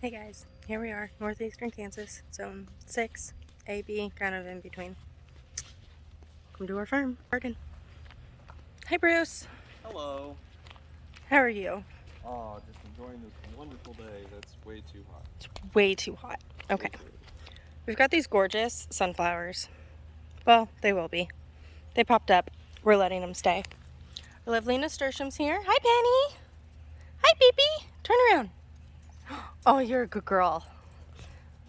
Hey guys, here we are, northeastern Kansas, zone 6, A, B, kind of in between. Welcome to our farm, garden. Hi Bruce. Hello. How are you? Oh, just enjoying this wonderful day that's way too hot. It's way too hot. Okay. Yes, it is. We've got these gorgeous sunflowers. Well, they will be. They popped up. We're letting them stay. Lovely nasturtiums here. Hi Penny. Hi baby. Turn around. Oh, you're a good girl.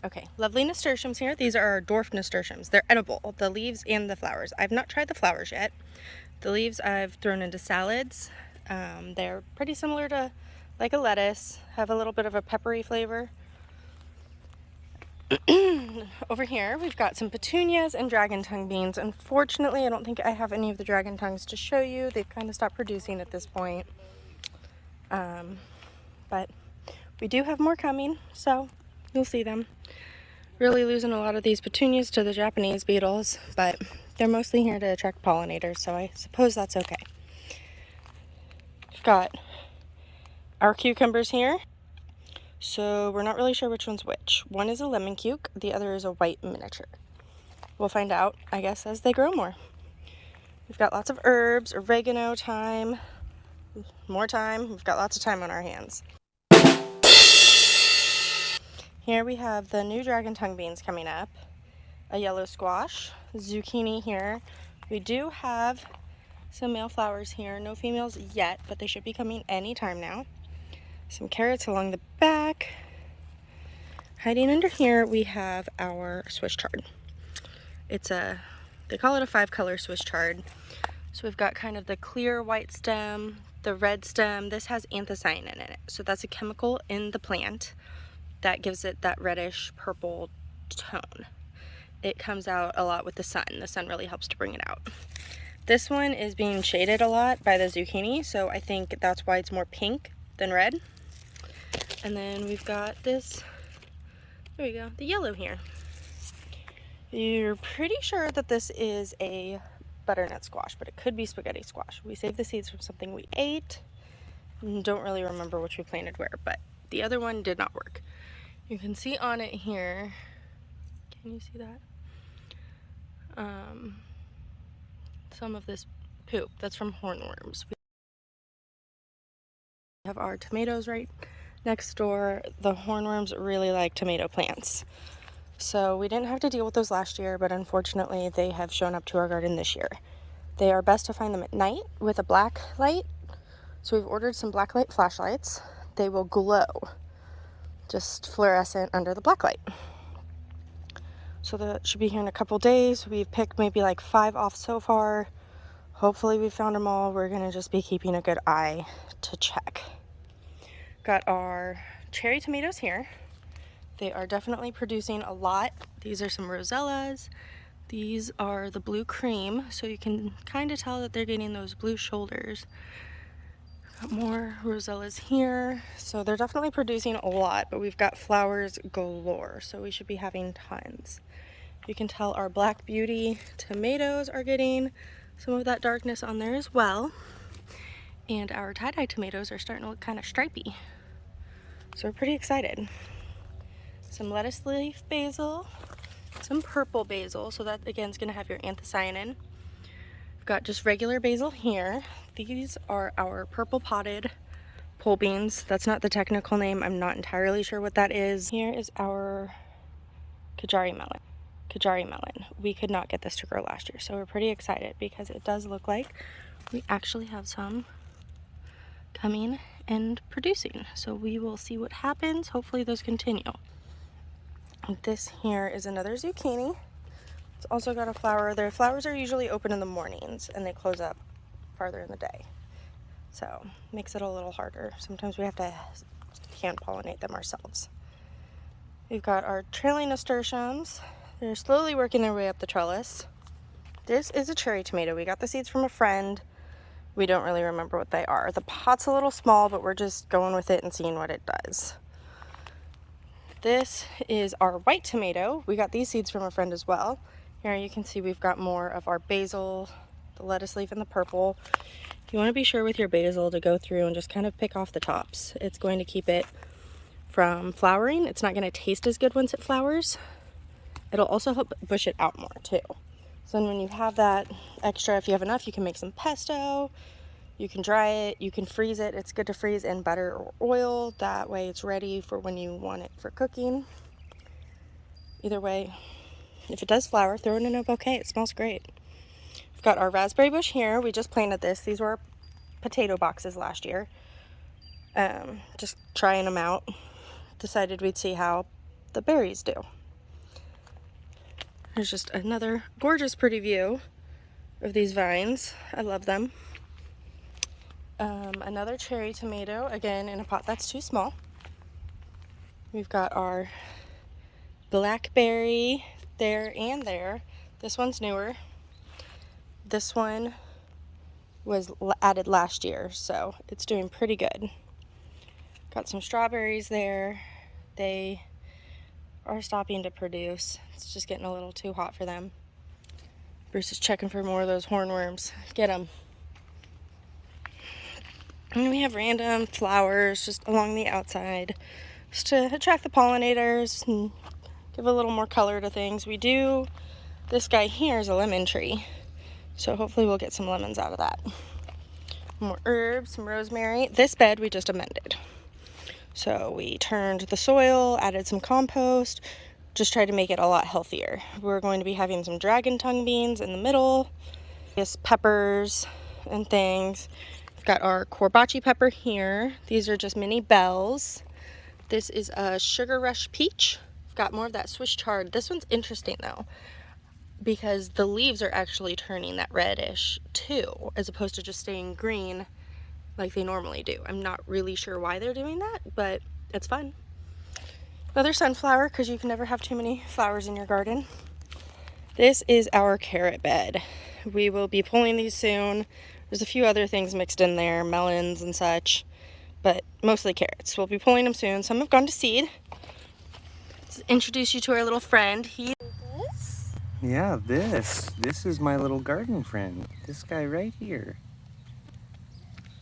Okay, lovely nasturtiums here. These are our dwarf nasturtiums. They're edible, the leaves and the flowers. I've not tried the flowers yet. The leaves I've thrown into salads. They're pretty similar to like a lettuce, have a little bit of a peppery flavor. Over here we've got some petunias and dragon tongue beans. Unfortunately, I don't think I have any of the dragon tongues to show you. They've kind of stopped producing at this point. But we do have more coming, so you'll see them. Really losing a lot of these petunias to the Japanese beetles, but they're mostly here to attract pollinators, so I suppose that's okay. We've got our cucumbers here. So we're not really sure which one's which. One is a lemon cuke, the other is a white miniature. We'll find out, I guess, as they grow more. We've got lots of herbs, oregano, thyme, more thyme. We've got lots of time on our hands. Here we have the new dragon tongue beans coming up, a yellow squash, zucchini here. We do have some male flowers here, no females yet, but they should be coming anytime now. Some carrots along the back. Hiding under here we have our Swiss chard. They call it a 5-color Swiss chard. So we've got kind of the clear white stem, the red stem. This has anthocyanin in it. So that's a chemical in the plant that gives it that reddish purple tone. It comes out a lot with the sun. The sun really helps to bring it out. This one is being shaded a lot by the zucchini, so I think that's why it's more pink than red. And then we've got this, there we go, the yellow here. You're pretty sure that this is a butternut squash, but it could be spaghetti squash. We saved the seeds from something we ate. Don't really remember which we planted where, but the other one did not work. You can see on it here, can you see that? Some of this poop, that's from hornworms. We have our tomatoes right next door. The hornworms really like tomato plants. So we didn't have to deal with those last year, but unfortunately they have shown up to our garden this year. They are best to find them at night with a black light. So we've ordered some black light flashlights. They will glow, just fluorescent under the black light. So that should be here in a couple days. We've picked maybe like 5 off so far. Hopefully we found them all. We're gonna just be keeping a good eye to check. Got our cherry tomatoes here. They are definitely producing a lot. These are some rosellas. These are the blue cream, so you can kind of tell that they're getting those blue shoulders. Got more rosellas here. So they're definitely producing a lot, but we've got flowers galore, so we should be having tons. You can tell our Black Beauty tomatoes are getting some of that darkness on there as well. And our tie-dye tomatoes are starting to look kind of stripy. So we're pretty excited. Some lettuce leaf basil, some purple basil. So that again is gonna have your anthocyanin. We've got just regular basil here. These are our purple potted pole beans. That's not the technical name. I'm not entirely sure what that is. Here is our Kajari melon. We could not get this to grow last year, so we're pretty excited because it does look like we actually have some coming and producing. So we will see what happens. Hopefully those continue. This here is another zucchini. It's also got a flower. Their flowers are usually open in the mornings and they close up farther in the day. So makes it a little harder. Sometimes we have to hand pollinate them ourselves. We've got our trailing nasturtiums. They're slowly working their way up the trellis. This is a cherry tomato. We got the seeds from a friend. We don't really remember what they are. The pot's a little small, but we're just going with it and seeing what it does. This is our white tomato. We got these seeds from a friend as well. Here you can see we've got more of our basil, the lettuce leaf, and the purple. You want to be sure with your basil to go through and just kind of pick off the tops. It's going to keep it from flowering. It's not going to taste as good once it flowers. It'll also help bush it out more too. So then when you have that extra, if you have enough, you can make some pesto. You can dry it, you can freeze it. It's good to freeze in butter or oil. That way it's ready for when you want it for cooking. Either way, if it does flower, throw it in a bouquet. It smells great. We've got our raspberry bush here. We just planted this. These were our potato boxes last year. Just trying them out. Decided we'd see how the berries do. There's just another gorgeous pretty view of these vines. I love them. Another cherry tomato, again in a pot that's too small. We've got our blackberry there and there. This one's newer. This one was added last year, so it's doing pretty good. Got some strawberries there. They are stopping to produce. It's just getting a little too hot for them. Bruce is checking for more of those hornworms. Get them. And we have random flowers just along the outside just to attract the pollinators and give a little more color to things. This guy here is a lemon tree, so hopefully we'll get some lemons out of that. More herbs, some rosemary. This bed we just amended. So we turned the soil, added some compost, just tried to make it a lot healthier. We're going to be having some dragon tongue beans in the middle, just peppers and things. We've got our corbachi pepper here. These are just mini bells. This is a sugar rush peach. We've got more of that Swiss chard. This one's interesting though, because the leaves are actually turning that reddish too, as opposed to just staying green like they normally do. I'm not really sure why they're doing that, but it's fun. Another sunflower, because you can never have too many flowers in your garden. This is our carrot bed. We will be pulling these soon. There's a few other things mixed in there, melons and such, but mostly carrots. We'll be pulling them soon. Some have gone to seed. Let's introduce you to our little friend. Yeah, this is my little garden friend. This guy right here.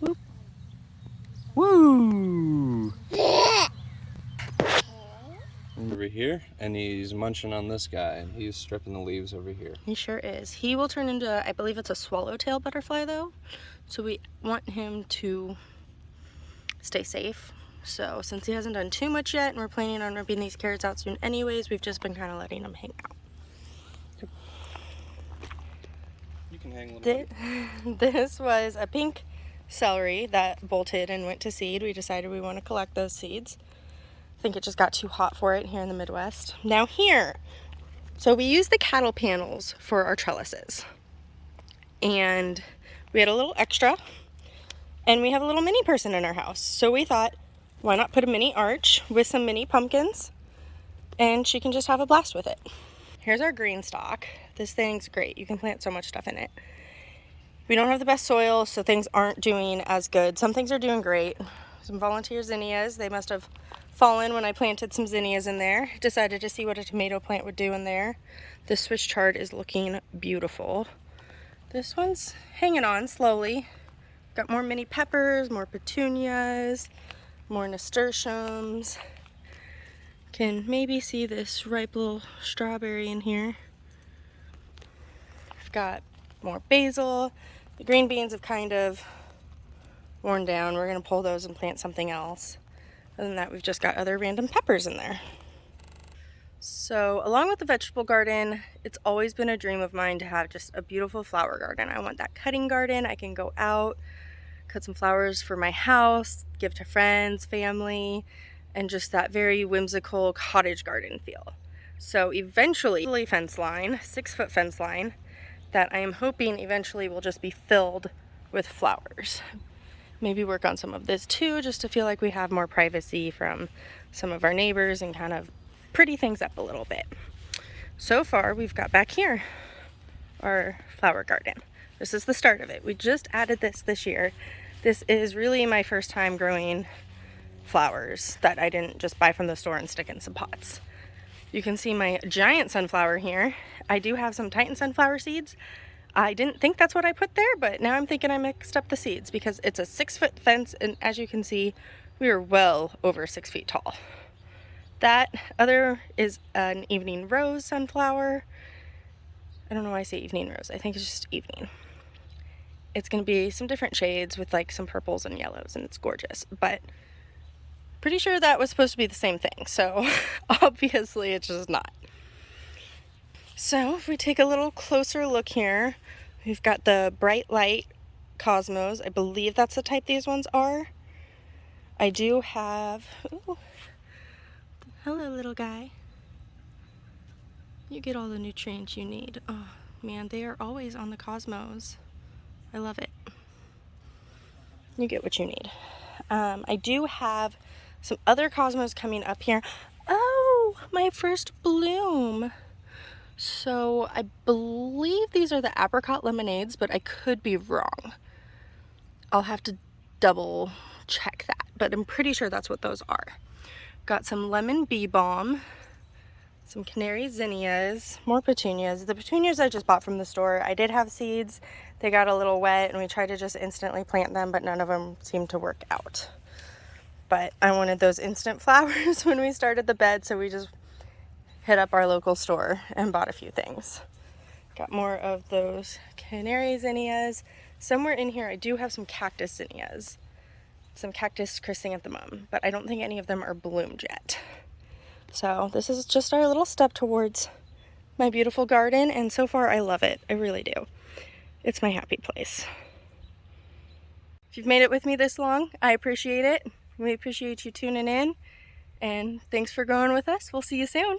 Whoop. Woo! Over here, and he's munching on this guy, and he's stripping the leaves over here. He sure is. He will turn into, I believe it's a swallowtail butterfly though, so we want him to stay safe. So since he hasn't done too much yet, and we're planning on ripping these carrots out soon anyways, we've just been kind of letting him hang out. You can hang a little bit. This was a pink celery that bolted and went to seed. We decided we want to collect those seeds. I think it just got too hot for it here in the Midwest. Now here, so we use the cattle panels for our trellises. And we had a little extra, and we have a little mini person in our house. So we thought, why not put a mini arch with some mini pumpkins, and she can just have a blast with it. Here's our green stalk. This thing's great. You can plant so much stuff in it. We don't have the best soil, so things aren't doing as good. Some things are doing great. Some volunteer zinnias. They must have fallen when I planted some zinnias in there. Decided to see what a tomato plant would do in there. This Swiss chard is looking beautiful. This one's hanging on slowly. Got more mini peppers, more petunias, more nasturtiums. Can maybe see this ripe little strawberry in here. I've got more basil. The green beans have kind of worn down. We're going to pull those and plant something else. Other than that, we've just got other random peppers in there. So along with the vegetable garden, it's always been a dream of mine to have just a beautiful flower garden. I want that cutting garden. I can go out, cut some flowers for my house, give to friends, family, and just that very whimsical cottage garden feel. So eventually, fence line, 6-foot fence line, that I am hoping eventually will just be filled with flowers. Maybe work on some of this too, just to feel like we have more privacy from some of our neighbors and kind of pretty things up a little bit. So far, we've got back here our flower garden. This is the start of it. We just added this year. This is really my first time growing flowers that I didn't just buy from the store and stick in some pots. You can see my giant sunflower here. I do have some Titan sunflower seeds. I didn't think that's what I put there, but now I'm thinking I mixed up the seeds because it's a 6-foot fence, and as you can see, we are well over 6 feet tall. That other is an evening rose sunflower. I don't know why I say evening rose. I think it's just evening. It's going to be some different shades with like some purples and yellows, and it's gorgeous. But pretty sure that was supposed to be the same thing. So obviously it's just not. So if we take a little closer look here, we've got the bright light cosmos. I believe that's the type these ones are. I do have, ooh, hello little guy. You get all the nutrients you need. Oh man, they are always on the cosmos. I love it. You get what you need. I do have some other cosmos coming up here. Oh, my first bloom. So I believe these are the apricot lemonades, but I could be wrong. I'll have to double check that, but I'm pretty sure that's what those are. Got some lemon bee balm, some canary zinnias, more petunias. The petunias I just bought from the store. I did have seeds. They got a little wet and we tried to just instantly plant them, but none of them seemed to work out. But I wanted those instant flowers when we started the bed, so we just hit up our local store and bought a few things. Got more of those canary zinnias. Somewhere in here I do have some cactus zinnias, some cactus chrysanthemum, but I don't think any of them are bloomed yet. So this is just our little step towards my beautiful garden, and so far I love it. I really do. It's my happy place. If you've made it with me this long, I appreciate it. We appreciate you tuning in, and thanks for growing with us. We'll see you soon.